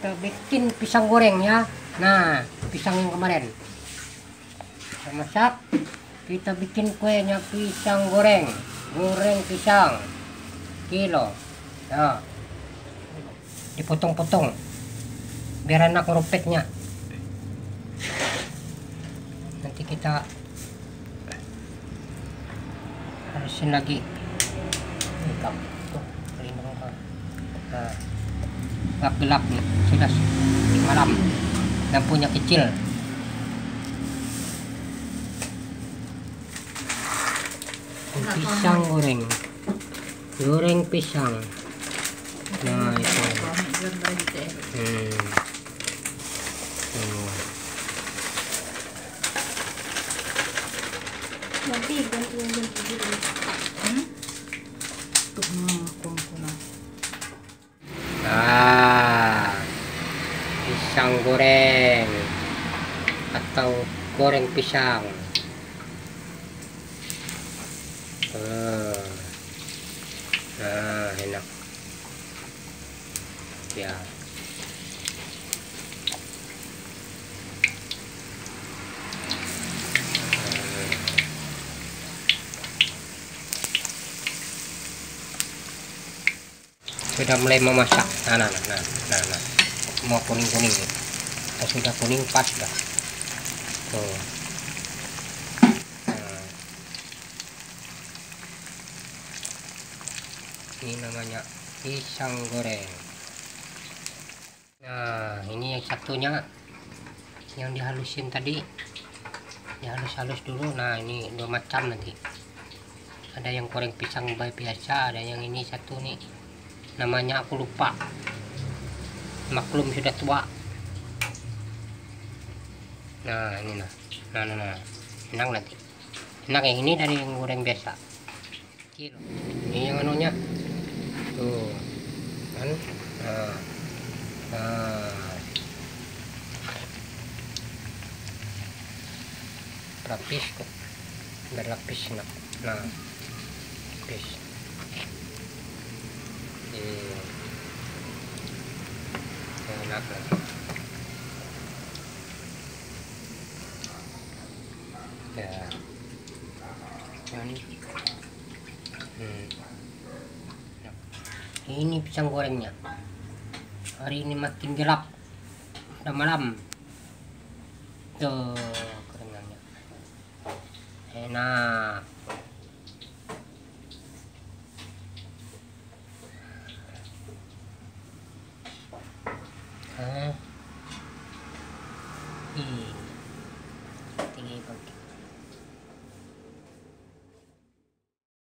kita bikin pisang goreng ya. Nah, pisang yang kemarin kita masak, kita bikin kuenya pisang goreng pisang kilo ya, dipotong-potong biar enak ngerupetnya. Nanti kita halusin lagi. Ini kamu tuh nah, gelap nih, sudah malam, lampunya kecil. Pisang goreng pisang. Nah itu Nanti ganti dulu. Pisang goreng atau goreng pisang. Nah, enak ya. Sudah mulai memasak. Nah. Mau kuning-kuning nih. Sudah kuning pas dah. Tuh. Ini namanya pisang goreng. Nah, ini yang satunya yang dihalusin tadi. Dihalus-halus dulu. Nah, ini dua macam nanti. Ada yang goreng pisang biasa, ada yang ini satu nih. Namanya aku lupa. Maklum sudah tua. Nah, ini nah. Enak nanti. Enak yang ini dari yang goreng biasa. Ini yang anunya. Tuh. Kan? Lapis kok. Berlapis nah. Lapis. Enak lah. Ya. Ini pisang gorengnya. Hari ini makin gelap. Udah malam. Tuh kerengannya. Enak. Tinggi bangkit.